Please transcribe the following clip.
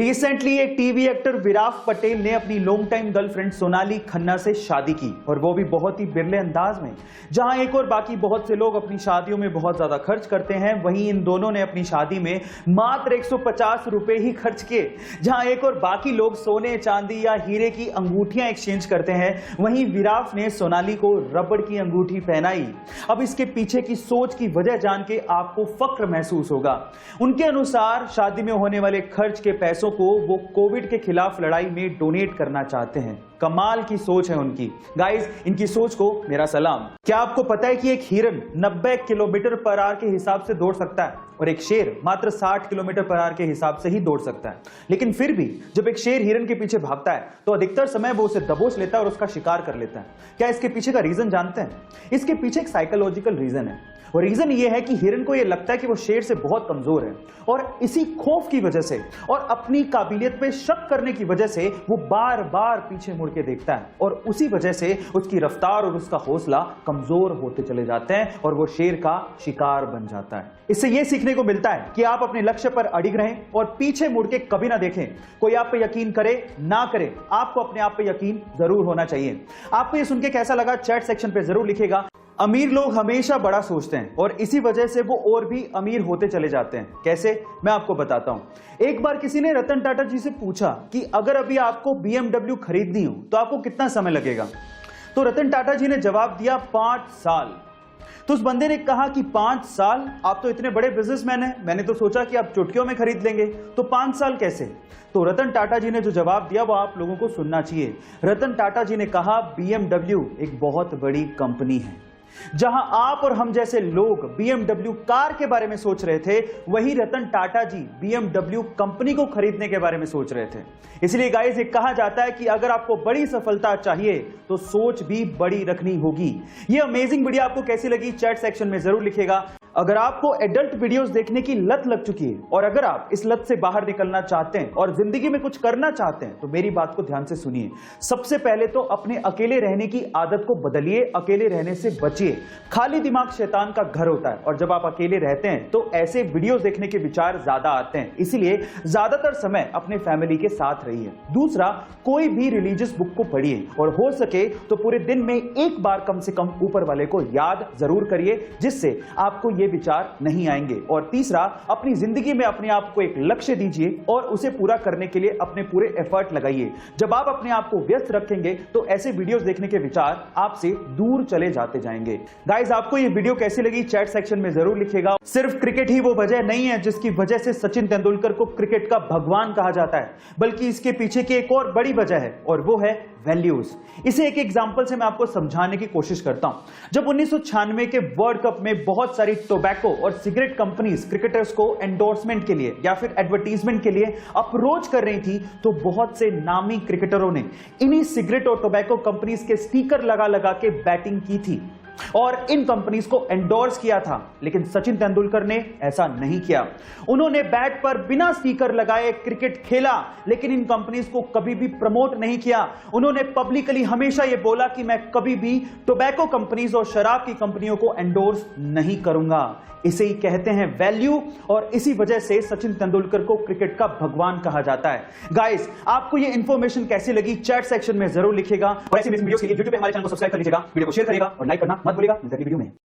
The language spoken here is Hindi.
रिसेंटली एक टीवी एक्टर विराट पटेल ने अपनी long time girlfriend Sonali Khanna से शादी की और वो भी बहुत ही बिरले अंदाज में। जहां एक और बाकी बहुत से लोग अपनी शादियों में बहुत ज्यादा खर्च करते हैं, वहीं इन दोनों ने अपनी शादी में मात्र 150 रुपए ही खर्च किए। जहां एक और बाकी लोग सोने, चांदी या हीरे की अंगूठियां एक्सचेंज करते हैं, वहीं विराट ने सोनाली को रबड़ की अंगूठी पहनाई। अब इसके पीछे की सोच की वजह जान के आपको फक्र महसूस होगा। उनके अनुसार शादी में होने वाले खर्च के पैसों को वो कोविड के खिलाफ लड़ाई में डोनेट करना चाहते हैं। कमाल की सोच है उनकी। गाइस, इनकी सोच को मेरा सलाम। क्या आपको पता है कि एक हिरन 90 किलोमीटर पर आवर के हिसाब से दौड़ सकता है और एक शेर मात्र 60 किलोमीटर पर आवर के हिसाब से ही दौड़ सकता है। लेकिन फिर भी जब एक शेर हिरन के पीछे भागता है तो अधिकतर समय वो उसे दबोच लेता है और उसका शिकार कर लेता है। क्या इसके पीछे का रीजन जानते हैं? इसके पीछे एक साइकोलॉजिकल रीजन है और रीजन ये है कि हिरन को ये लगता है कि वो शेर से बहुत कमजोर है और इसी खौफ की वजह से और अपनी काबिलियत पे शक करने की वजह से वो बार बार पीछे मुड़ के देखता है और उसी वजह से उसकी रफ्तार और उसका हौसला कमजोर होते चले जाते हैं और वो शेर का शिकार बन जाता है। इससे ये सीखने को मिलता है कि आप अपने लक्ष्य पर अडिग रहें और पीछे मुड़ के कभी ना देखें। कोई आप पे यकीन करे ना करे, आपको अपने आप पे यकीन जरूर होना चाहिए। आपको ये सुन के कैसा लगा चैट सेक्शन पे जरूर लिखेगा। अमीर लोग हमेशा बड़ा सोचते हैं और इसी वजह से वो और भी अमीर होते चले जाते हैं। कैसे? मैं आपको बताता हूं। एक बार किसी ने रतन टाटा जी से पूछा कि अगर अभी आपको BMW खरीदनी हो तो आपको कितना समय लगेगा? तो रतन टाटा जी ने जवाब दिया 5 साल। तो उस बंदे ने कहा कि 5 साल? आप तो इतने बड़े बिजनेसमैन हैं, मैंने तो सोचा कि आप चुटकियों में खरीद लेंगे, तो 5 साल कैसे? तो रतन टाटा जी ने जो जवाब दिया वो आप लोगों को सुनना चाहिए। रतन टाटा जी ने कहा BMW एक बहुत बड़ी कंपनी है। जहां आप और हम जैसे लोग BMW कार के बारे में सोच रहे थे, वही रतन टाटा जी BMW कंपनी को खरीदने के बारे में सोच रहे थे। इसलिए गाइस, ये कहा जाता है कि अगर आपको बड़ी सफलता चाहिए तो सोच भी बड़ी रखनी होगी। ये अमेजिंग वीडियो आपको कैसी लगी चैट सेक्शन में जरूर लिखिएगा। अगर आपको एडल्ट वीडियोस देखने की लत लग चुकी है और अगर आप इस लत से बाहर निकलना चाहते हैं और जिंदगी में कुछ करना चाहते हैं तो मेरी बात को ध्यान से सुनिए। सबसे पहले तो अपने अकेले रहने की आदत को बदलिए, अकेले रहने से बचिए। खाली दिमाग शैतान का घर होता है और जब आप अकेले रहते हैं तो ऐसे वीडियोस देखने के विचार ज्यादा आते हैं। इसलिए ज्यादातर समय अपने फैमिली के साथ रहिए। दूसरा, कोई भी रिलीजियस बुक को पढ़िए और हो सके तो पूरे दिन में एक बार कम से कम ऊपर वाले को याद जरूर करिए, जिससे आपको ये विचार नहीं आएंगे। और तीसरा, अपनी जिंदगी में अपने आप को एक लक्ष्य दीजिए और उसे पूरा करने के लिए अपने पूरे एफर्ट लगाइए। जब आप अपने आप को व्यस्त रखेंगे तो ऐसे वीडियोस देखने के विचार आपसे दूर चले जाते जाएंगे। गाइस, आपको ये वीडियो कैसी लगी चैट सेक्शन में जरूर लिखिएगा। सिर्फ क्रिकेट ही वो वजह नहीं है जिसकी वजह से सचिन तेंदुलकर को क्रिकेट का भगवान कहा जाता है, बल्कि इसके पीछे की एक और बड़ी वजह है और वो है वैल्यूज। इसे एक एग्जांपल से मैं आपको समझाने की कोशिश करता हूं। जब 1996 के वर्ल्ड कप में बहुत सारी टोबैको और सिगरेट कंपनीज क्रिकेटर्स को एंडोर्समेंट के लिए या फिर एडवर्टीजमेंट के लिए अप्रोच कर रही थी, तो बहुत से नामी क्रिकेटरों ने इन्हीं सिगरेट और टोबैको कंपनीज के स्टिकर लगा लगा के बैटिंग की थी और इन कंपनीज को एंडोर्स किया था। लेकिन सचिन तेंदुलकर ने ऐसा नहीं किया। उन्होंने बैट पर बिना स्टिकर लगाए क्रिकेट खेला, लेकिन इन कंपनीज को कभी भी प्रमोट नहीं किया। उन्होंने पब्लिकली हमेशा यह बोला कि मैं कभी भी टोबैको कंपनीज और शराब की कंपनियों को एंडोर्स नहीं करूंगा। इसे ही कहते हैं वैल्यू और इसी वजह से सचिन तेंदुलकर को क्रिकेट का भगवान कहा जाता है। गाइस, आपको ये इंफॉर्मेशन कैसी लगी चैट सेक्शन में जरूर लिखिएगा और ऐसी वीडियो के लिए YouTube पे हमारे चैनल को सब्सक्राइब कर लीजिएगा, वीडियो को शेयर करिएगा और लाइक करना मत भूलिएगा। मिलते हैं वीडियो में।